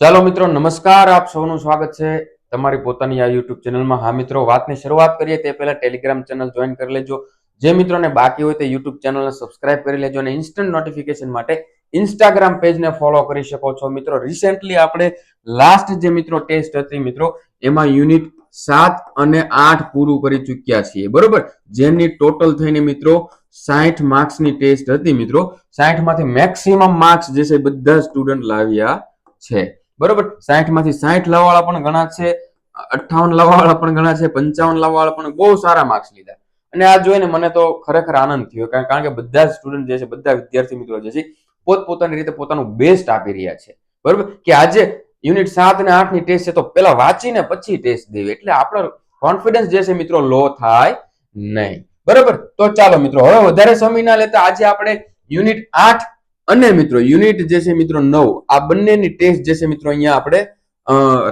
ચાલો મિત્રો, નમસ્કાર. આપ સૌનું સ્વાગત છે તમારી પોતાની આ યુટ્યુબ ચેનલમાં. હા મિત્રો, વાતની શરૂઆત કરીએ તે પહેલા ટેલિગ્રામ ચેનલ જોઈન કરી લેજો. જે મિત્રોને બાકી હોય તે યુટ્યુબ ચેનલને સબસ્ક્રાઇબ કરી લેજો અને ઇન્સ્ટન્ટ નોટિફિકેશન માટે ઇન્સ્ટાગ્રામ પેજને ફોલો કરી શકો છો. મિત્રો, રિસેન્ટલી આપણે લાસ્ટ જે મિત્રો ટેસ્ટ હતી મિત્રો, એમાં યુનિટ 7 અને 8 પૂરું કરી ચૂક્યા છીએ. બરોબર, જેની ટોટલ થઈને મિત્રો 60 માર્ક્સની ટેસ્ટ હતી. મિત્રો 60 માંથી મેક્સિમમ માર્ક્સ જે છે બધા સ્ટુડન્ટ લાવ્યા છે. બરોબર, 60 માંથી 60 લાવવાળા પણ ઘણા છે, 58 લાવવાળા પણ ઘણા છે, 55 લાવવાળા પણ બહુ સારા માર્ક્સ લીધા. અને આ જોઈને મને તો ખરેખર આનંદ થયો, કારણ કે બધા સ્ટુડન્ટ જે છે, બધા વિદ્યાર્થી મિત્રો જે છે પોતપોતાની રીતે પોતાનું બેસ્ટ આપી રહ્યા છે. બરોબર, કે આજે યુનિટ 7 અને 8 ની ટેસ્ટ છે તો પેલા વાંચીને પછી ટેસ્ટ દેવી, એટલે આપણો કોન્ફિડન્સ જે છે મિત્રો લો થાય નહીં. બરોબર, તો ચાલો મિત્રો, હવે વધારે સમય ના લેતા આજે આપણે યુનિટ 8 અને મિત્રો યુનિટ જે છે મિત્રો 9 આ બંનેની ટેસ્ટ જે છે મિત્રો અહીંયા આપણે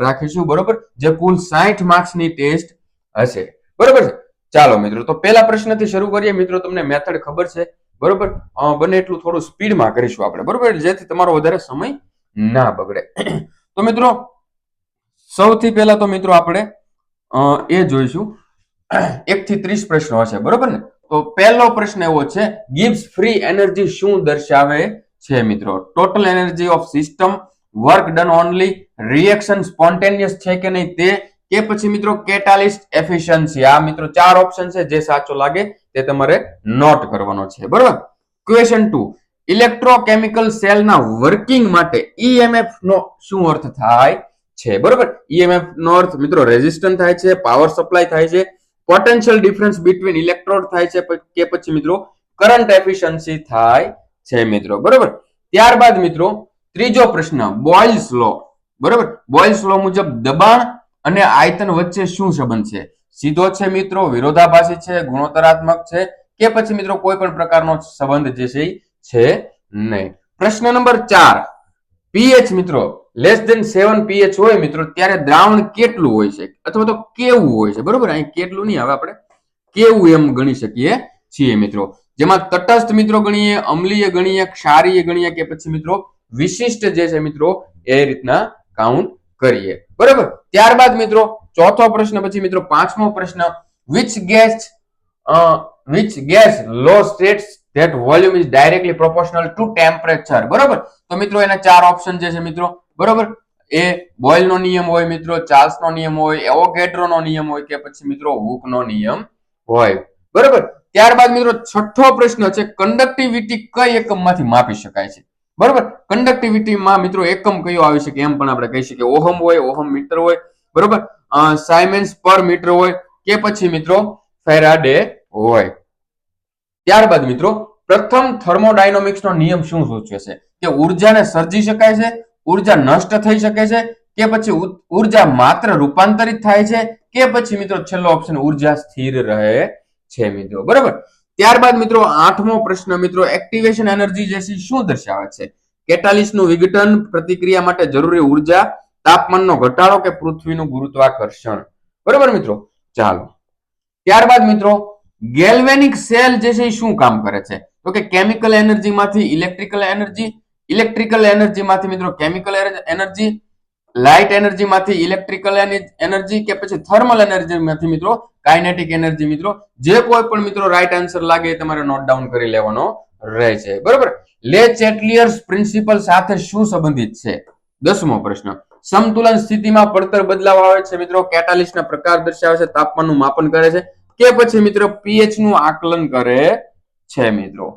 રાખીશું. બરોબર, જે કુલ 60 માર્ક્સની ટેસ્ટ હશે. બરોબર છે, ચાલો મિત્રો, તો પહેલા પ્રશ્નથી શરૂ કરીએ. મિત્રો, તમને મેથડ ખબર છે. બરોબર, બને એટલું થોડું સ્પીડમાં કરીશું આપણે. બરોબર, જેથી તમારો વધારે સમય ના બગડે. તો મિત્રો, સૌથી પહેલા તો મિત્રો આપણે એ જોઈશું 1 થી 30 પ્રશ્નો હશે. બરોબર ને? તો પહેલો પ્રશ્ન એવો છે, ગિવ્સ ફ્રી એનર્જી શું દર્શાવે છે મિત્રો? Total energy of system, work done only, reaction spontaneous છે કે નહીં તે, કે પછી મિત્રો કેટાલિસ્ટ એફિશિયન્સી. આ મિત્રો 4 ઓપ્શન છે, જે સાચો લાગે તે તમારે નોટ કરવાનો છે. બરોબર, ક્વેશ્ચન 2, ઇલેક્ટ્રોકેમિકલ સેલના વર્કિંગ માટે ઈએમએફ નો શું અર્થ થાય છે? બરોબર, ઈએમએફ નો અર્થ મિત્રો રેઝિસ્ટન્સ થાય છે, પાવર સપ્લાય થાય છે, પોટેન્શિયલ ડિફરન્સ બિટવીન ઇલેક્ટ્રોડ થાય છે, કે પછી મિત્રો કરંટ એફિશિયન્સી થાય છે મિત્રો. બરોબર, ત્યારબાદ મિત્રો ત્રીજો પ્રશ્ન, બોયલ્સ લો. બરોબર, બોયલ્સ લો મુજબ દબાણ અને આયતન વચ્ચે શું સંબંધ છે? સીધો છે મિત્રો, વિરોધાભાસી છે, ગુણોત્તરાત્મક છે, કે પછી મિત્રો કોઈ પણ પ્રકારનો સંબંધ જે છે નહીં. પ્રશ્ન નંબર 4, પીએચ મિત્રો લેસ ધેન 7 પીએચ હોય મિત્રો ત્યારે દ્રાવણ કેટલું હોય છે અથવા તો કેવું હોય છે? બરોબર, અહીં કેટલું નહીં, હવે આપણે કેવું એમ ગણી શકીએ છીએ મિત્રો, જેમાં તટસ્થ મિત્રો ગણીએ, અમ્લીય ગણીએ, ક્ષારીય ગણીએ, કે પછી મિત્રો વિશિષ્ટ જે છે મિત્રો એ રીતના કાઉન્ટ કરીએ. બરોબર, ત્યારબાદ મિત્રો ચોથો પ્રશ્ન પછી મિત્રો પાંચમો પ્રશ્ન, which gas law states that volume is directly proportional to temperature? બરોબર, તો મિત્રો એના 4 ઓપ્શન જે છે મિત્રો, બરોબર, એ બોયલ નો નિયમ હોય મિત્રો, ચાર્લ્સ નો નિયમ હોય, એવોગેડ્રો નો નિયમ હોય, કે પછી મિત્રો હુક નો નિયમ હોય. બરોબર, ત્યારબાદ મિત્રો છઠ્ઠો પ્રશ્ન છે, કન્ડક્ટિવિટી કઈ એકમમાંથી માપી શકાય છે? બરોબર, કન્ડક્ટિવિટીમાં મિત્રો એકમ કયો આવી શકે? એમ પણ આપણે કહી શકીએ ઓહમ હોય, ઓહમ મીટર હોય, બરોબર, સાયમેન્સ પર મીટર હોય, કે પછી મિત્રો ફેરાડે હોય. ત્યારબાદ મિત્રો પ્રથમ થર્મોડાયનેમિક્સ નો નિયમ શું સૂચવે છે? કે ઉર્જાને સર્જી શકાય છે, ઉર્જા નષ્ટ થઈ શકે છે, કે પછી ઉર્જા માત્ર રૂપાંતરિત થાય છે, કે પછી મિત્રો છેલ્લો ઓપ્શન ઉર્જા સ્થિર રહે છે મિત્રો. બરાબર, ત્યારબાદ મિત્રો આઠમો પ્રશ્ન મિત્રો, એક્ટિવેશન એનર્જી જે છે શું દર્શાવે છે? કેટાલિસ્ટ નું વિઘટન, પ્રતિક્રિયા માટે જરૂરી ઉર્જા, તાપમાનનો ઘટાડો, કે પૃથ્વીનું ગુરુત્વાકર્ષણ. બરાબર મિત્રો, ચાલો ત્યારબાદ મિત્રો ગેલ્વેનિક સેલ જે છે એ શું કામ કરે છે? તો કે કેમિકલ એનર્જી માંથી ઇલેક્ટ્રિકલ એનર્જી, ઇલેક્ટ્રિકલ એનર્જી માંથી મિત્રો કેમિકલ એનર્જી, લાઇટ એનર્જી માંથી ઇલેક્ટ્રિકલ એનર્જી, કે પછી થર્મલ એનર્જી માંથી મિત્રો કાઇનેટિક એનર્જી. મિત્રો જે કોઈ પણ મિત્રો રાઈટ આન્સર લાગે તમારે નોટ ડાઉન કરી લેવાનો રહે છે. બરોબર, લે ચેટલિયર્સ પ્રિન્સિપલ સાથે શું સંબંધિત છે? 10મો પ્રશ્ન, સમતુલન સ્થિતિમાં પડતર બદલાવ આવે છે મિત્રો, કેટાલિસ્ટ ના પ્રકાર દર્શાવે છે, તાપમાનનું માપન કરે છે, કે પછી મિત્રો પીએચ નું આકલન કરે છે મિત્રો.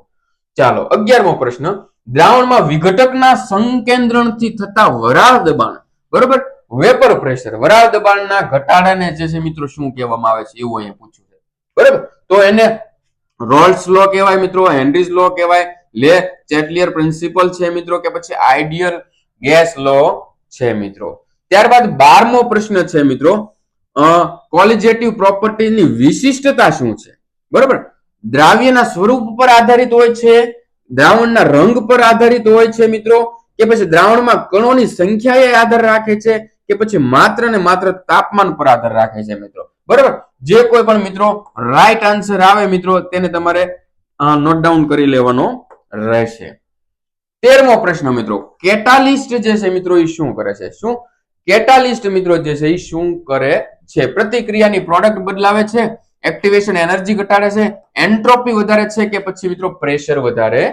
ચાલો 11મો પ્રશ્ન, દ્રાવણમાં વિઘટકના સંકેન્દ્રણથી થતા વરાળ દબાણ, બરોબર, વેપર પ્રેશર, વરાળ દબાણના ઘટાડાને જે છે મિત્રો શું કહેવામાં આવે છે? એવું અહીંયા પૂછ્યું છે. બરાબર, તો એને રોલ્સ લો કહેવાય મિત્રો, હેનરીઝ લો કહેવાય, લે ચેટલિયર પ્રિન્સિપલ છે મિત્રો, કે પછી આઈડિયલ ગેસ લો છે મિત્રો. ત્યારબાદ 12મો પ્રશ્ન છે મિત્રો, કોલિજેટિવ પ્રોપર્ટીની વિશિષ્ટતા શું છે? બરોબર, દ્રાવ્યના સ્વરૂપ પર આધારિત હોય છે, દ્રાવણના રંગ પર આધારિત હોય છે મિત્રો, કે પછી દ્રાવણમાં કણોની સંખ્યાએ આધાર રાખે છે, કે પછી માત્ર ને માત્ર તાપમાન પર આધાર રાખે છે મિત્રો. બરોબર, જે કોઈ પણ મિત્રો રાઈટ આન્સર આવે મિત્રો તેને તમારે નોટ ડાઉન કરી લેવાનો રહેશે. 13મો પ્રશ્ન મિત્રો, કેટાલિસ્ટ જે છે મિત્રો એ શું કરે છે? શું કેટાલિસ્ટ મિત્રો જે છે એ શું કરે છે? પ્રતિક્રિયાની પ્રોડક્ટ બદલાવે છે, એક્ટિવેશન એનર્જી ઘટાડે છે, એન્ટ્રોપી વધારે છે કે પછી મિત્રો પ્રેશર વધારે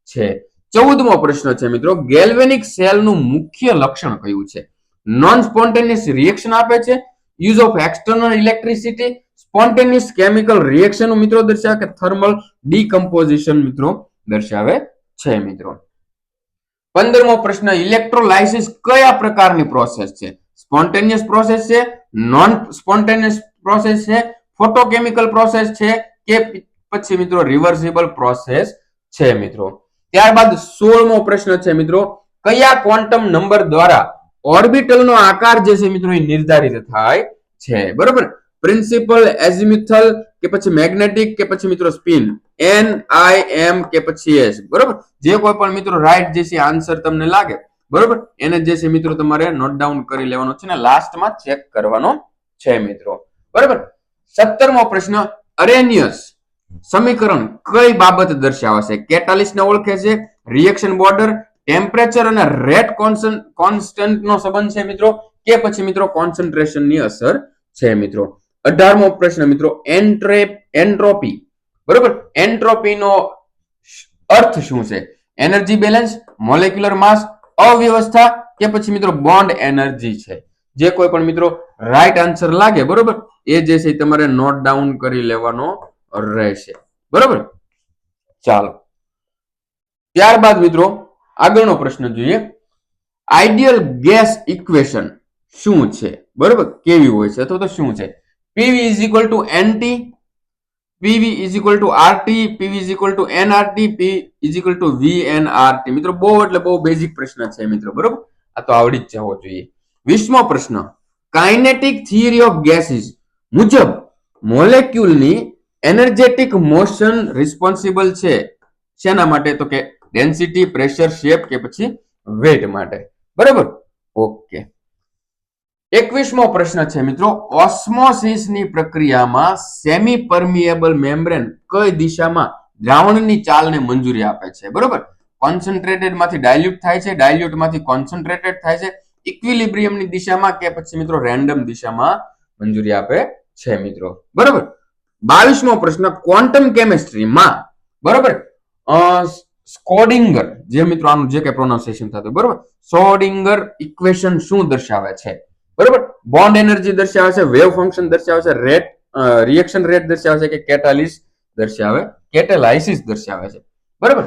છે? 14મો પ્રશ્ન છે મિત્રો, ગેલ્વેનિક સેલનું મુખ્ય લક્ષણ કયું છે? નોન સ્પોન્ટેનિયસ રિએક્શન આપે છે, use of external electricity, spontaneous chemical reaction મિત્રો દર્શાવે કે થર્મલ ડીકમ્પોઝિશન મિત્રો દર્શાવે છે મિત્રો. 15મો પ્રશ્ન, ઇલેક્ટ્રોલાઇસિસ કયા પ્રકારની પ્રોસેસ છે? સ્પોન્ટેનિયસ પ્રોસેસ છે, નોન સ્પોન્ટેનિયસ પ્રોસેસ છે, ફોટોકેમિકલ પ્રોસેસ છે કે પછી મિત્રો રિવર્સિબલ પ્રોસેસ છે મિત્રો. ત્યારબાદ 16મો પ્રશ્ન છે મિત્રો, કયા ક્વોન્ટમ નંબર દ્વારા ઓર્બિટલનો આકાર જે છે મિત્રો એ નિર્ધારિત થાય છે? બરોબર, પ્રિન્સિપલ, એઝિમ્યુથલ કે પછી મેગ્નેટિક કે પછી મિત્રો સ્પિન, એન, આઈ, એમ કે પછી એસ. બરોબર, જે કોઈ પણ મિત્રો રાઈટ જે છે આન્સર તમને લાગે બરોબર એને જે છે મિત્રો તમારે નોટ ડાઉન કરી લેવાનો છે ને લાસ્ટમાં ચેક કરવાનો છે મિત્રો. બરોબર, 17મો પ્રશ્ન, અરેનિયસ સમીકરણ કઈ બાબત દર્શાવે છે? કેટાલિસ્ટ ને ઓળખે છે, રિએક્શન બોર્ડર, ટેમ્પરેચર અને રેટ કોન્સ્ટન્ટ નો સંબંધ છે મિત્રો કે પછી મિત્રો કોન્સન્ટ્રેશન ની અસર છે મિત્રો. 18મો પ્રશ્ન મિત્રો, એન્ટ્રોપી. બરોબર, એન્ટ્રોપી નો અર્થ શું છે? એનર્જી બેલેન્સ, મોલેક્યુલર માસ, અવ્યવસ્થા કે પછી મિત્રો બોન્ડ એનર્જી છે? જે કોઈ પણ મિત્રો રાઈટ આન્સર લાગે બરોબર એ જે છે તમારે નોટ ડાઉન કરી લેવાનો રહેશે. બરોબર, ચાલો ત્યારબાદ મિત્રો આગળનો પ્રશ્ન જોઈએ. આઈડિયલ ગેસ ઇક્વેશન શું છે? બરોબર, કેવી હોય છે અથવા તો શું છે? PV is equal to NT, PV is equal to RT, PV is equal to NRT, P is equal to VNRT. મિત્રો બહુ એટલે બહુ બેઝિક પ્રશ્ન છે મિત્રો. બરોબર, આ તો આવડી જ જવો જોઈએ. 20મો પ્રશ્ન, કાઇનેટિક થિયરી ઓફ ગેસીસ મુજબ મોલેક્યુલની એનર્જેટિક મોશન રિસ્પોન્સિબલ છે શેના માટે? તો કે ડેન્સિટી, પ્રેશર, શેપ કે પછી વેટ માટે. બરાબર, ઓકે. 21મો પ્રશ્ન છે મિત્રો, ઓસ્મોસિસ ની પ્રક્રિયામાં સેમી પરમિએબલ મેમ્બ્રેન કઈ દિશામાં દ્રાવણની ચાલને મંજૂરી આપે છે? બરોબર, કોન્સન્ટ્રેટેડ માંથી ડાયલ્યુટ થાય છે, ડાયલ્યુટ માંથી કોન્સન્ટ્રેટેડ થાય છે, ઇક્વિલિબ્રિયમ ની દિશામાં કે પછી મિત્રો રેન્ડમ દિશામાં મંજૂરી આપે છે મિત્રો. બરોબર, 22મો પ્રશ્ન, ક્વોન્ટમ કેમિસ્ટ્રીમાં બરોબર સ્કોડિંગર જે મિત્રો આનું જે કઈ પ્રોનાઉન્સિએશન થતું બરોબર સ્કોડિંગર ઇક્વેશન શું દર્શાવે છે? બરોબર, બોન્ડ એનર્જી દર્શાવે છે, વેવ ફંક્શન દર્શાવે છે, રેટ રિએક્શન રેટ દર્શાવે છે કે કેટાલિસિસ દર્શાવે છે? બરોબર,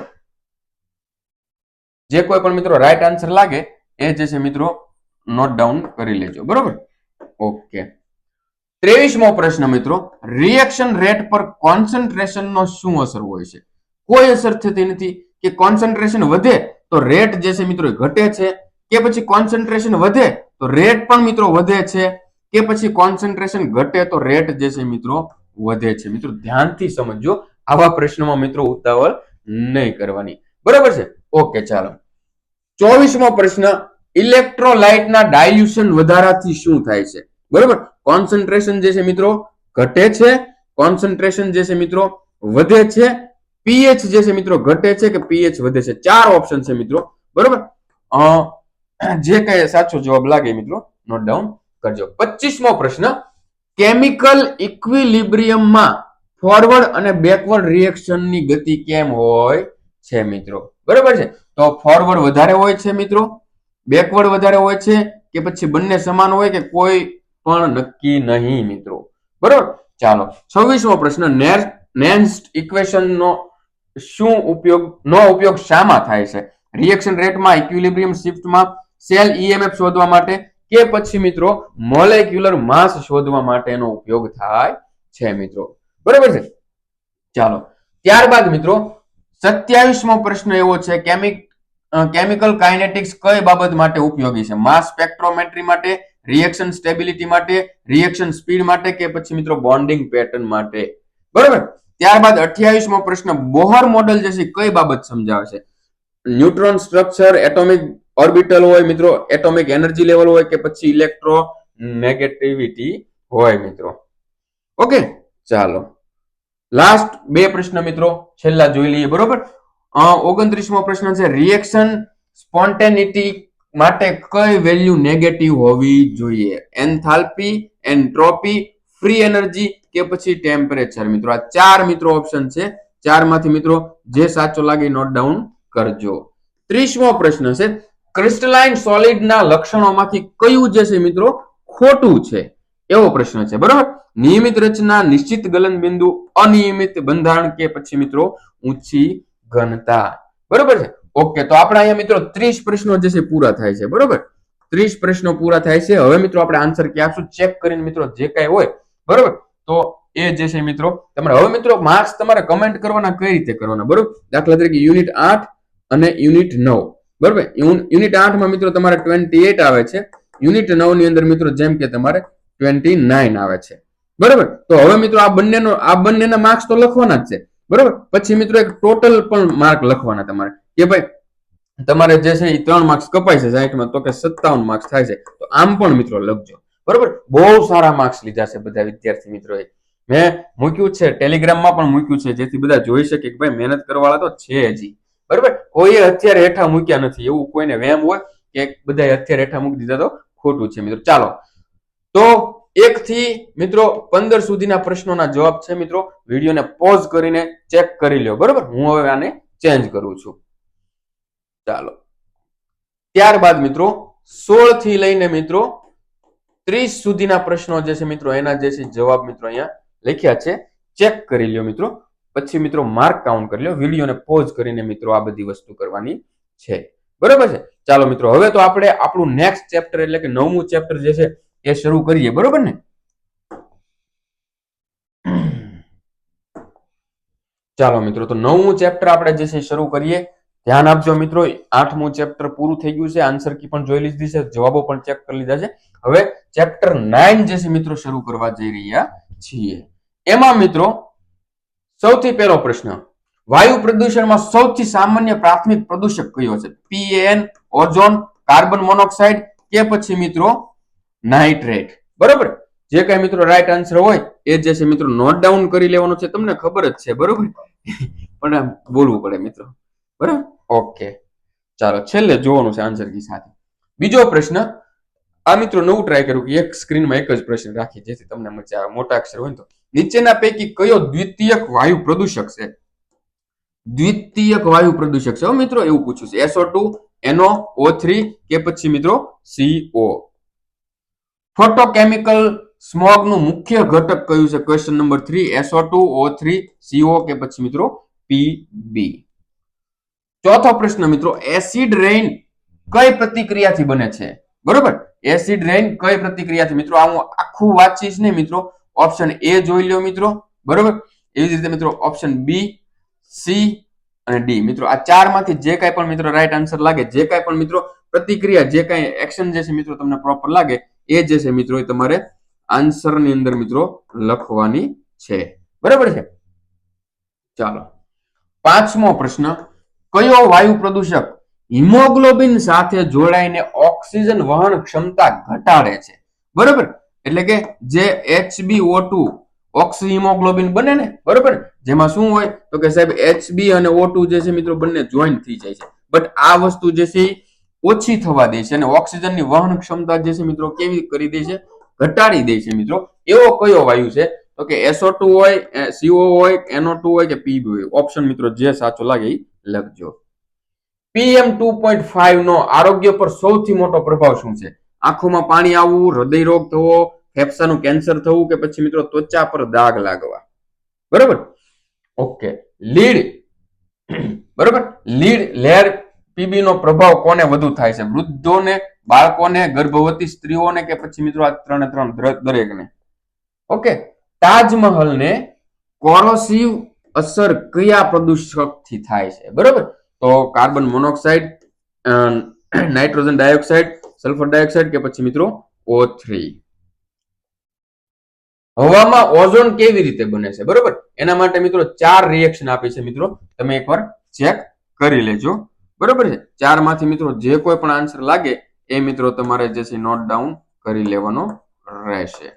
જે કોઈ પણ મિત્રો રાઈટ આન્સર લાગે એ જે છે મિત્રો નોટ ડાઉન કરી લેજો. બરોબર, ઓકે. 23મો પ્રશ્ન મિત્રો, રિએક્શન રેટ પર કોન્સન્ટ્રેશન નો શું અસર હોય છે? કોઈ અસર થતી નથી. કે કોન્સન્ટ્રેશન વધે તો રેટ જે છે મિત્રો ઘટે છે કે પછી કોન્સન્ટ્રેશન વધે તો રેટ પણ મિત્રો વધે છે કે પછી કોન્સન્ટ્રેશન ઘટે તો રેટ જે છે મિત્રો વધે છે? મિત્રો ધ્યાનથી સમજો, આવા પ્રશ્નોમાં મિત્રો ઉતાવળ નહીં કરવાની. બરાબર છે, ઓકે. ચાલો 24મો પ્રશ્ન, ઇલેક્ટ્રોલાઇટના ડાયલ્યુશન વધારાથી શું થાય છે? બરોબર, કોન્સન્ટ્રેશન જે છે મિત્રો ઘટે છે, કોન્સન્ટ્રેશન જે છે મિત્રો વધે છે, પીએચ જે છે મિત્રો ઘટે છે કે પીએચ વધે છે? 4 ઓપ્શન છે મિત્રો. બરોબર, જે કઈ સાચો જવાબ લાગે મિત્રો નોટ ડાઉન કરજો. 25મો પ્રશ્ન, કેમિકલ ઇક્વિલિબ્રિયમમાં ફોરવર્ડ અને બેકવર્ડ રિએક્શનની ગતિ કેમ હોય છે મિત્રો? બરોબર છે, તો ફોરવર્ડ વધારે હોય છે મિત્રો, બેકવર્ડ વધારે હોય છે કે પછી બંને સમાન હોય કે કોઈ પણ નક્કી નહીં મિત્રો? બરોબર, ચાલો 26મો પ્રશ્ન, નેન્સ્ટ ઇક્વેશન નો ઉપયોગ શામાં થાય છે? રિએક્શન રેટમાં, ઇક્વિલિબ્રિયમ શિફ્ટમાં, સેલ ઈએમએફ શોધવા માટે કે પછી મિત્રો મોલેક્યુલર માસ શોધવા માટેનો ઉપયોગ થાય છે મિત્રો? બરોબર છે, ચાલો ત્યારબાદ મિત્રો 27મો પ્રશ્ન એવો છે, કેમિકલ કાઇનેટિક્સ કઈ બાબત માટે ઉપયોગી છે? માસ સ્પેક્ટ્રોમેટ્રી માટે, રિએક્શન સ્ટેબિલિટી માટે, રિએક્શન સ્પીડ માટે કે પછી મિત્રો બોન્ડિંગ પેટર્ન માટે? બરોબર, ત્યારબાદ 28મો પ્રશ્ન, બોહર મોડેલ જે છે કઈ બાબત સમજાવે છે? ન્યુટ્રોન સ્ટ્રક્ચર, એટોમિક ઓર્બિટલ હોય મિત્રો, એટોમિક એનર્જી લેવલ હોય કે પછી ઇલેક્ટ્રો નેગેટિવિટી હોય મિત્રો? ઓકે, ચાલો લાસ્ટ 2 પ્રશ્ન મિત્રો છેલ્લા જોઈ લઈએ. બરોબર, 29મો પ્રશ્ન છે રિએક્શન સ્પોન્ટેનિટી માટે કઈ વેલ્યુ નેગેટિવ હોવી જોઈએ? એન્થાલ્પી, એન્ટ્રોપી, ફ્રી એનર્જી કે પછી ટેમ્પરેચર? મિત્રો આ ચાર મિત્રો ઓપ્શન છે, ચાર માંથી મિત્રો જે સાચો લાગે નોટ ડાઉન કરજો. 30મો પ્રશ્ન છે ક્રિસ્ટલાઇન સોલિડ ના લક્ષણોમાંથી કયું જે છે મિત્રો ખોટું છે? એવો પ્રશ્ન છે. બરાબર, નિયમિત રચના, નિશ્ચિત ગલન બિંદુ, અનિયમિત બંધારણ કે પછી મિત્રો ઊંચી ઘનતા. બરોબર છે. ઓકે, તો આપણે અહીંયા મિત્રો 30 પ્રશ્નો જે છે પૂરા થાય છે. બરોબર, 30 પ્રશ્નો પૂરા થાય છે. હવે મિત્રો આપણે આન્સર કે આપશું ચેક કરીને મિત્રો જે કઈ હોય. બરોબર, તો એ જે છે મિત્રો તમારે હવે મિત્રો માર્ક્સ તમારે કમેન્ટ કરવાના કઈ રીતે કરવાના? બરોબર, દાખલા તરીકે યુનિટ 8 અને યુનિટ 9. બરોબર, યુનિટ 8 માં મિત્રો તમારે 28 આવે છે, યુનિટ 9 ની અંદર મિત્રો જેમ કે તમારે 29 આવે છે. બરોબર, તો હવે મિત્રો આ બંનેના માર્ક્સ તો લખવાના જ છે. બરોબર, પછી મિત્રો એક ટોટલ પણ માર્ક લખવાના તમારે કે ભાઈ તમારે જે છે એ 3 માર્ક્સ કપાય છે 60 માં, તો કે 57 માર્ક્સ થાય છે. તો આમ પણ મિત્રો લખજો. બરોબર, બહુ સારા માર્ક્સ લીધા છે બધા વિદ્યાર્થી મિત્રોએ. મેં મૂક્યું છે ટેલિગ્રામમાં પણ મૂક્યું છે, જેથી બધા જોઈ શકે કે ભાઈ મહેનત કરવાવાળા તો છે હજી. બરોબર, કોઈએ અત્યારે હેઠા મૂક્યા નથી, એવું કોઈને વેમ હોય કે બધા અત્યારે હેઠા મૂકી દીધા તો ખોટું છે મિત્રો. ચાલો, તો 1 થી મિત્રો 15 સુધીના પ્રશ્નોના જવાબ છે મિત્રો. વિડીયોને પોઝ કરીને ચેક કરી લ્યો. બરોબર, હું હવે આને ચેન્જ કરું છું. ચાલો, ત્યારબાદ મિત્રો 16 થી લઈને મિત્રો 30 સુધીના પ્રશ્નો જે છે મિત્રો એના જે છે જવાબ મિત્રો અહીંયા લખ્યા છે, ચેક કરી લ્યો મિત્રો. પછી મિત્રો માર્ક કાઉન્ટ કરી લ્યો. વિડીયોને પોઝ કરીને મિત્રો આ બધી વસ્તુ કરવાની છે. બરોબર છે. ચાલો મિત્રો, હવે તો આપણે આપણું નેક્સ્ટ ચેપ્ટર એટલે કે 9મું ચેપ્ટર જે છે એ શરૂ કરીએ. બરોબર ને? ચાલો મિત્રો, તો 9મું ચેપ્ટર આપણે જે છે શરૂ કરીએ. ધ્યાન આપજો મિત્રો, 8મું ચેપ્ટર પૂરું થઈ ગયું છે, આન્સર કી પણ જોઈ લીધી છે, જવાબો પણ ચેક કરી લીધા છે. હવે ચેપ્ટર 9 જે છે મિત્રો શરૂ કરવા જઈ રહ્યા છીએ. એમાં મિત્રો સૌથી પહેલો પ્રશ્ન, વાયુ પ્રદૂષણમાં સૌથી સામાન્ય પ્રાથમિક પ્રદૂષક કયો છે? PAN, ઓઝોન, કાર્બન મોનોક્સાઇડ કે પછી મિત્રો નાઇટ્રેટ? બરોબર, જે કઈ મિત્રો રાઈટ આન્સર હોય એ જે છે મિત્રો નોટ ડાઉન કરી લેવાનું છે. તમને ખબર જ છે, બરોબર, પણ બોલવું પડે મિત્રો. બરાબર, ઓકે. ચાલો, છેલ્લે જોવાનું છે આન્સર કી સાથે. બીજો પ્રશ્ન, આ મિત્રો નવું ટ્રાય કર્યું કે એક સ્ક્રીનમાં એક જ પ્રશ્ન રાખી જેથી તમને મજા આવે. મોટા અક્ષર હોય તો નીચેના પૈકી કયો દ્વિતીયક વાયુ પ્રદૂષક છે? દ્વિતીયક વાયુ પ્રદૂષક છે મિત્રો, એવું પૂછ્યું છે. SO2, NO, O3 કે પછી મિત્રો CO? ફોટોકેમિકલ સ્મોગ નું મુખ્ય ઘટક કયું છે? Question number 3. SO2, O3, CO કે પછી મિત્રો PB? ચોથો પ્રશ્ન મિત્રો, એસિડ રેઇન કઈ પ્રતિક્રિયાથી બને છે? બરોબર, એસિડ રેઇન કઈ પ્રતિક્રિયાથી? મિત્રો આ હું આખું વાંચીશ ને મિત્રો, ઓપ્શન A જોઈ લ્યો મિત્રો. બરોબર, એવી જ રીતે મિત્રો ઓપ્શન B, C અને D. મિત્રો આ ચાર માંથી જે કાંઈ પણ મિત્રો રાઈટ આન્સર લાગે, જે કાંઈ પણ મિત્રો પ્રતિક્રિયા, જે કાંઈ એક્શન જે છે મિત્રો તમને પ્રોપર લાગે એ જે છે મિત્રો એ તમારે આન્સર ની અંદર મિત્રો લખવાની છે. બરાબર છે. ચાલો, 5મો પ્રશ્ન, કયો વાયુ પ્રદૂષક હિમોગ્લોબિન સાથે જોડાઈને ઓક્સિજન વહન ક્ષમતા ઘટાડે છે? બરોબર, એટલે કે જે HbO2 ઓક્સી હિમોગ્લોબિન બને ને, બરોબર, જેમાં શું હોય તો કે સાહેબ Hb અને O2 જે છે મિત્રો બંને જોઈન્ટ થઈ જાય છે, બટ આ વસ્તુ જે છે ઓછી થવા દે છે અને ઓક્સિજનની વહન ક્ષમતા જે છે મિત્રો કેવી કરી દે છે? ઘટાડી દે છે મિત્રો. એવો કયો વાયુ છે તો કે SO2 હોય, CO હોય, NO2 હોય કે PB હોય? ઓપ્શન મિત્રો જે સાચો લાગે એ લખજો. PM 2.5 નો આરોગ્ય પર સૌથી મોટો પ્રભાવ શું છે? આંખોમાં પાણી આવવું, હૃદય રોગ થવો, ફેફસાનું કેન્સર થવું કે પછી મિત્રો ત્વચા પર દાગ લાગવા? બરોબર, ઓકે. બરોબર, લેર PB નો પ્રભાવ કોને વધુ થાય છે? વૃદ્ધોને, બાળકોને, ગર્ભવતી સ્ત્રીઓને કે પછી મિત્રો આ ત્રણ દરેકને? ઓકે. તાજમહલને કોરોસિવ અસર કયા પ્રદૂષક થી થાય છે? બરોબર, તો carbon monoxide, nitrogen dioxide, sulphur dioxide કે પછી મિત્રો O3? હવામાં ઓઝોન કેવી રીતે બને છે? બરોબર, એના માટે મિત્રો 4 રિએક્શન આપી છે મિત્રો, તમે એકવાર ચેક કરી લેજો. બરોબર છે. 4 માંથી મિત્રો જે કોઈ પણ આન્સર લાગે એ મિત્રો તમારે જે છે નોટ ડાઉન કરી લેવાનો રહેશે.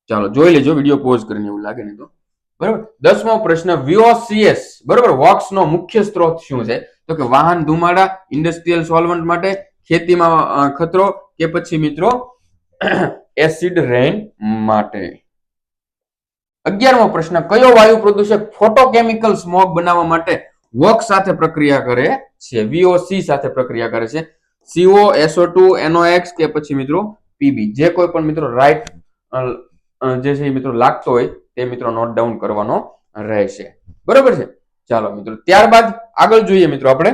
ચાલો જોઈ લેજો, વિડીયો પોઝ કરીને એવું લાગે ને તો. બરોબર. 10મો પ્રશ્ન VOCs બરોબર વોક્સ નો મુખ્ય સ્ત્રોત શું છે? તો કે વાહન ધુમાડા, ઇન્ડસ્ટ્રીયલ સોલ્વન્ટ માટે, ખેતીમાં ખતરો કે પછી મિત્રો એસિડ રેન માટે. 11મો પ્રશ્ન કયો વાયુ પ્રદૂષક ફોટોકેમિકલ સ્મોગ બનાવવા માટે વોક્સ સાથે પ્રક્રિયા કરે છે? VOC સાથે પ્રક્રિયા કરે છે. CO, SO2, NOx કે પછી મિત્રો PB. જે કોઈ પણ મિત્રો રાઈટ જે છે મિત્રો લાગતો હોય તે મિત્રો નોટ ડાઉન કરવાનો રહેશે. બરોબર છે. ચાલો મિત્રો ત્યારબાદ આગળ જોઈએ મિત્રો આપણે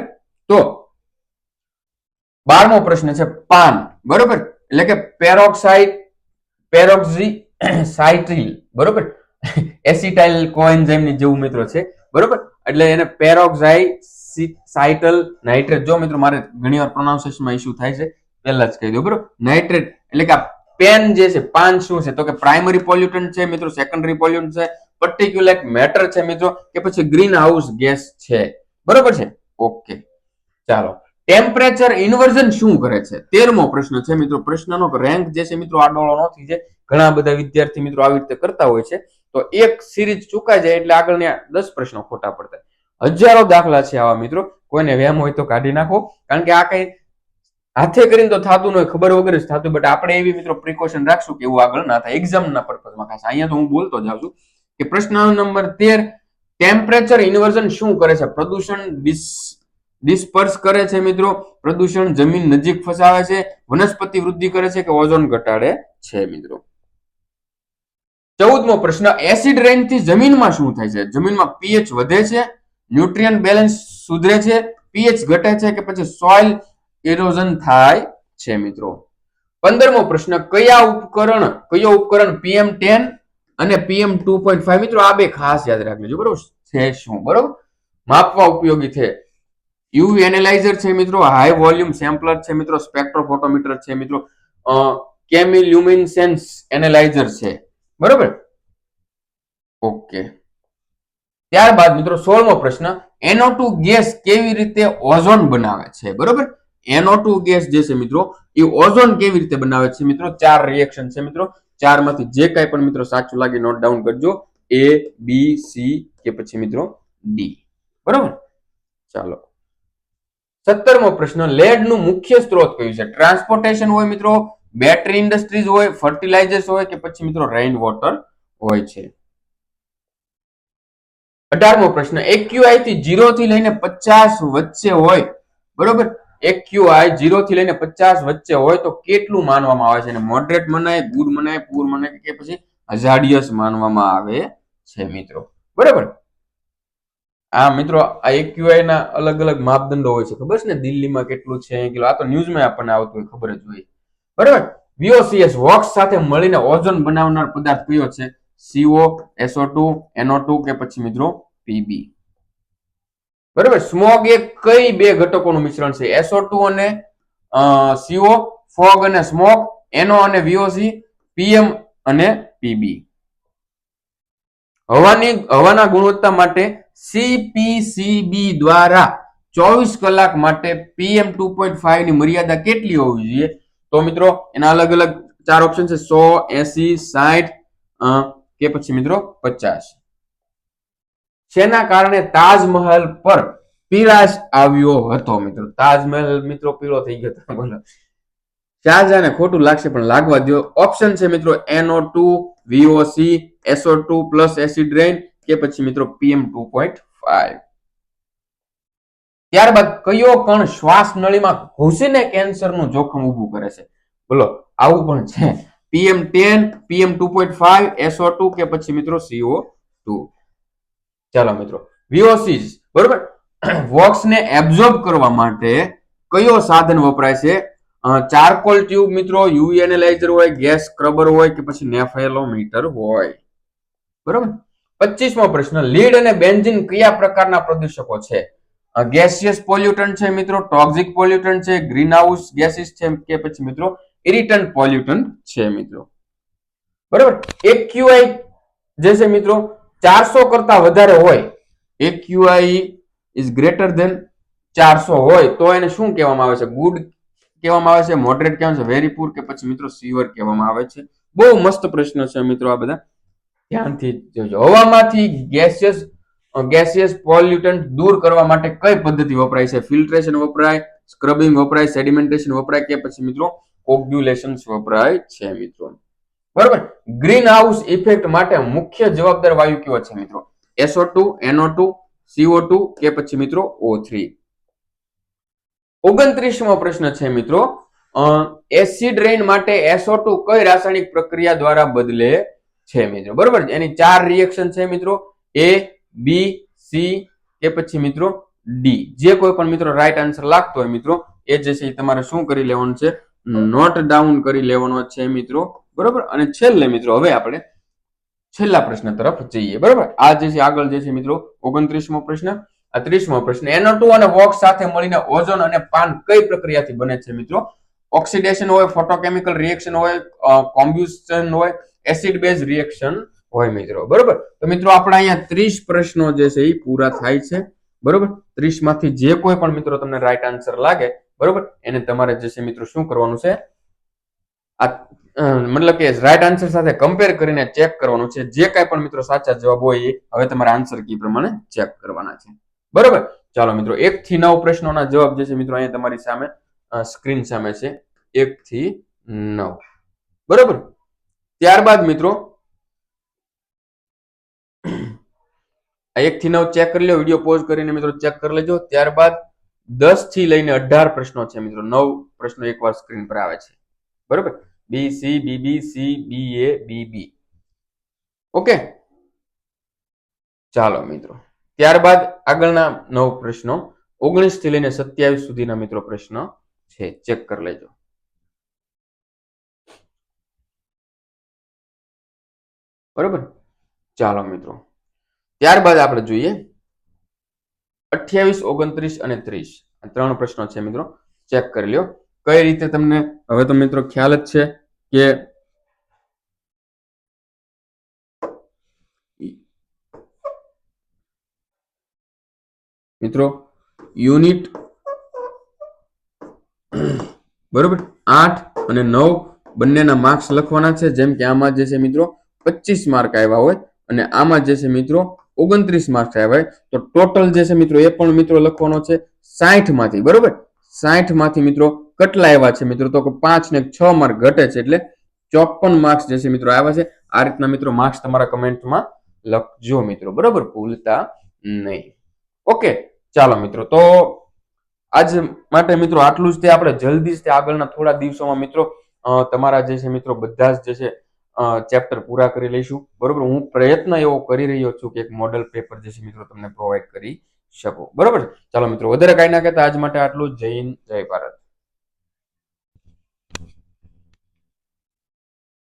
તો 12મો પ્રશ્ન છે પાન. બરોબર એટલે કે પેરોક્સાઇટ્રીલ બરોબર એસિટાઇલ કોએન્ઝાઇમની જેવું મિત્રો છે. બરોબર એટલે એને પેરોક્સાઇસાઇટલ નાઇટ્રેટ. જો મિત્રો મારે ઘણીવાર પ્રોનાઉન્સિએશનમાં ઇશ્યુ થાય છે, પહેલા જ કહી દઉં. બરોબર નાઇટ્રેટ એટલે કે પેન જે છે પાન શું છે? તો કે પ્રાઇમરી પોલ્યુટન્ટ છે મિત્રો, સેકન્ડરી પોલ્યુટન્ટ છે, પર્ટિક્યુલેટ મેટર છે મિત્રો કે પછી ગ્રીન હાઉસ ગેસ છે. બરોબર છે. ઓકે ચાલો ટેમ્પરેચર ઇન્વર્ઝન શું કરે છે? 13મો પ્રશ્ન છે મિત્રો. પ્રશ્નનો રેન્ક જે છે મિત્રો આડોળો નથી છે. ઘણા બધા વિદ્યાર્થી મિત્રો આવી રીતે કરતા હોય છે, તો એક સિરીઝ ચૂકાઈ જાય એટલે આગળના 10 પ્રશ્નો ખોટા પડતા. હજારો દાખલા છે આવા મિત્રો. કોઈને વ્યામ હોય તો કાઢી નાખો, કારણ કે આ કઈ હાથે કરીને તો થતું નહીં, ખબર વગર જ થતું. બટ આપણે એવી મિત્રો પ્રિકોશન રાખશું કે એવું આગળ ના થાય એક્ઝામના પર્પઝમાં. ખાસ અહીંયા તો હું બોલતો જાઉં છું કે પ્રશ્ન નંબર 13 ટેમ્પરેચર ઇન્વર્ઝન શું કરે છે? પ્રદૂષણ ડિસ્પર્સ કરે છે મિત્રો, પ્રદૂષણ જમીન નજીક ફસાવે છે, વનસ્પતિ વૃદ્ધિ કરે છે કે ઓઝોન ઘટાડે છે મિત્રો. 14મો પ્રશ્ન એસિડ રેન થી જમીનમાં શું થાય છે? જમીનમાં પીએચ વધે છે, ન્યુટ્રિયન્ટ બેલેન્સ સુધરે છે, પીએચ ઘટે છે કે પછી સોઇલ ઇરોઝન થાય છે મિત્રો. 15મો પ્રશ્ન કયો ઉપકરણ PM10 અને PM2.5 મિત્રો આ બે ખાસ યાદ રાખજો. બરોબર છે શું? બરોબર માપવા ઉપયોગી છે. યુવી એનાલાઇઝર છે મિત્રો, હાઈ વોલ્યુમ સેમ્પલર છે મિત્રો, સ્પેક્ટ્રોફોટોમીટર છે મિત્રો, કેમિલ્યુમિનેસન્સ એનાલાઇઝર છે. બરોબર ઓકે. ત્યારબાદ મિત્રો 16મો પ્રશ્ન NO2 ગેસ કેવી રીતે ઓઝોન બનાવે છે? બરોબર NO2 ગેસ જે છે મિત્રો એ ઓઝોન કેવી રીતે બનાવે છે મિત્રો? 4 રિએક્શન છે મિત્રો. 4 માંથી જે કાંઈ પણ મિત્રો સાચું લાગે નોટ ડાઉન કરજો. A, B, C કે પછી મિત્રો D. બરોબર ચાલો 17મો પ્રશ્ન લેડ નું મુખ્ય સ્ત્રોત કયું છે? ટ્રાન્સપોર્ટેશન હોય મિત્રો, બેટરી ઇન્ડસ્ટ્રીઝ હોય, ફર્ટિલાઇઝર્સ હોય કે પછી મિત્રો રેઇન વોટર હોય છે. 18મો પ્રશ્ન AQI થી 0 થી લઈને 50 વચ્ચે હોય. બરોબર AQI 0 થી લઈને 50 વચ્ચે હોય તો કેટલું માનવામાં આવે છે? અને મોડરેટ મનાય, ગુડ મનાય, પુઅર મનાય કે પછી હઝાર્ડિયસ માનવામાં આવે છે મિત્રો. બરોબર આ મિત્રો આ AQI ના અલગ અલગ માપદંડો હોય છે, ખબર છે ને? દિલ્હીમાં કેટલું છે આ તો ન્યૂઝમાં આપણને આવતું હોય, ખબર જ હોય. બરોબર VOCs વોક્સ સાથે મળીને ઓઝોન બનાવનાર પદાર્થ કયો છે? CO, SO2, NO2 કે પછી મિત્રો PB. બરોબર સ્મોગ એ કઈ બે ઘટકોનું મિશ્રણ છે? SO2 અને CO, ફોગ અને સ્મોક, NO અને VOC, PM અને PB. હવાના ગુણવત્તા માટે CPCB દ્વારા 24 કલાક માટે PM2.5 ની મર્યાદા કેટલી હોવી જોઈએ? તો મિત્રો એના અલગ અલગ 4 ઓપ્શન છે 100, 80, 60 કે પછી મિત્રો 50. શેના કારણે તાજમહલ પર પીળાશ આવ્યો હતો મિત્રો? તાજમહલ મિત્રો પીળો થઈ ગયો હતો. બોલો શાહજહાને ખોટું લાગશે પણ લાગવા દો. ઓપ્શન છે મિત્રો NO2, VOC, SO2 plus acid રેન કે પછી મિત્રો PM2.5. ત્યારબાદ કયો કણ શ્વાસ નળીમાં ઘૂસીને કેન્સરનું જોખમ ઊભું કરે છે? બોલો આવું પણ છે. PM10, PM2.5, SO2 કે પછી મિત્રો CO2. ચાલો મિત્રો VOCs બરોબર વોક્સ ને એબ્ઝોર્બ કરવા માટે કયો સાધન વપરાય છે? ચારકોલ ટ્યુબ મિત્રો, યુવી એનાલાઇઝર હોય, ગેસ સ્ક્રબર હોય કે પછી નેફેલોમીટર હોય. બરોબર 25મો પ્રશ્ન લીડ અને બેન્ઝીન કયા પ્રકારના પ્રદૂષકો છે? ગેસિયસ પોલ્યુટન્ટ છે મિત્રો, ટોક્સિક પોલ્યુટન્ટ છે, ગ્રીન હાઉસ ગેસીસ છે કે પછી મિત્રો ઇરિટન્ટ પોલ્યુટન્ટ છે મિત્રો. બરોબર AQI જે છે મિત્રો 400 કરતા વધારે હોય, AQI ઇઝ ગ્રેટર ધેન 400 હોય તો એને શું કહેવામાં આવે છે? ગુડ કહેવામાં આવે છે, મોડરેટ કહેવામાં આવે છે, વેરી પુઅર કે પછી મિત્રો સિવર કહેવામાં આવે છે. બહુ મસ્ત પ્રશ્ન છે મિત્રો આ બધા. ધ્યાનથી જોજો. હવામાંથી ગેસિયસ પોલ્યુટન્ટ દૂર કરવા માટે કઈ પદ્ધતિ વપરાય છે? ફિલ્ટ્રેશન વપરાય, સ્ક્રબિંગ વપરાય, સેડિમેન્ટેશન વપરાય કે પછી મિત્રો કોગ્યુલેશન વપરાય છે મિત્રો. બરોબર. ગ્રીન હાઉસ ઇફેક્ટ માટે મુખ્ય જવાબદાર વાયુ કયો છે મિત્રો? SO2, NO2, CO2 કે પછી મિત્રો O3. 29મો પ્રશ્ન છે મિત્રો, એસિડ રેઇન માટે SO2 કઈ રાસાયણિક પ્રક્રિયા દ્વારા બદલે છે મિત્રો? બરોબર. એની 4 રિએક્શન છે મિત્રો, A, B, C કે પછી મિત્રો D. જે કોઈ પણ મિત્રો રાઈટ આન્સર લાગતો હોય મિત્રો એ જે છે તમારે શું કરી લેવાનું છે? નોટ ડાઉન કરી લેવાનો છે મિત્રો. બરોબર. અને છેલ્લે મિત્રો હવે આપણે છેલ્લા પ્રશ્ન તરફ જઈએ. બરોબર. આ જે છે આગળ જે છે મિત્રો 29મો પ્રશ્ન. આ 30મો પ્રશ્ન, NO2 અને વોક્સ સાથે મળીને ઓઝોન અને પાન કઈ પ્રક્રિયાથી બને છે મિત્રો? ઓક્સિડેશન હોય, ફોટોકેમિકલ રિએક્શન હોય, કોમ્બ્યુશન હોય, એસિડ બેઝ રિએક્શન હોય મિત્રો. બરોબર. તો મિત્રો આપણે અહીંયા 30 પ્રશ્નો જે છે એ પૂરા થાય છે. બરોબર. 30 માંથી જે કોઈ પણ મિત્રો તમને રાઈટ આન્સર લાગે બરોબર એને તમારે જે છે મિત્રો શું કરવાનું છે? મતલબ કે રાઈટ આન્સર સાથે કમ્પેર કરીને ચેક કરવાનું છે. જે કાંઈ પણ મિત્રો સાચા જવાબ હોય એ હવે તમારે આન્સર કી પ્રમાણે ચેક કરવાના છે. બરોબર. ચાલો મિત્રો 1 થી 9 પ્રશ્નોના જવાબ જે છે મિત્રો અહીંયા તમારી સામે સ્ક્રીન સામે છે. 1 થી 9. બરોબર. ત્યારબાદ મિત્રો 1 થી 9 ચેક કરી લો. વિડીયો પોઝ કરીને મિત્રો ચેક કરી લેજો. ત્યારબાદ 10 થી લઈને 18 પ્રશ્નો છે મિત્રો. 9 પ્રશ્નો એકવાર સ્ક્રીન પર આવે છે. બરોબર. B, C, B, B, C, B, A, B, B. Okay. ચાલો મિત્રો ત્યારબાદ આગળના 9 પ્રશ્નો 19 થી લઈને 27 સુધીના મિત્રો પ્રશ્ન છે. ચેક કરી લેજો. બરોબર. ચાલો મિત્રો ત્યારબાદ આપણે જોઈએ 28, 29 અને 30 આ 3 પ્રશ્નો છે મિત્રો. ચેક કરી લ્યો. કઈ રીતે તમને હવે તો મિત્રો ખ્યાલ જ છે કે મિત્રો યુનિટ બરોબર 8 અને 9 બંનેના માર્ક્સ લખવાના છે. જેમ કે આમાં જે છે મિત્રો 25 માર્ક આવ્યા હોય અને આમાં જે છે મિત્રો 29 માર્ક્સ આવ્યા હોય તો ટોટલ જે છે મિત્રો એ પણ મિત્રો લખવાનો છે 60 માંથી. બરોબર. 60 માંથી મિત્રો કેટલા આવ્યા છે મિત્રો? તો 5 ને 6 માર્ક ઘટે છે એટલે 54 માર્ક્સ જે છે મિત્રો આવ્યા છે. આ રીતના મિત્રો માર્ક્સ તમારા કમેન્ટમાં લખજો મિત્રો. બરોબર. ભૂલતા નહીં. ઓકે. ચાલો મિત્રો તો આજ માટે મિત્રો આટલું જ. તે આપણે જલ્દી જ આગળના થોડા દિવસોમાં મિત્રો તમારા જે છે મિત્રો બધા જ જે છે ચેપ્ટર પૂરા કરી લઈશું. બરોબર. હું પ્રયત્ન એવો કરી રહ્યો છું કે એક મોડેલ પેપર જે છે મિત્રો તમને પ્રોવાઈડ કરી શકું. બરોબર. ચાલો મિત્રો વધારે કાંઈ ના કહેતા આજ માટે આટલું જ. જય હિન્દ, જય ભારત.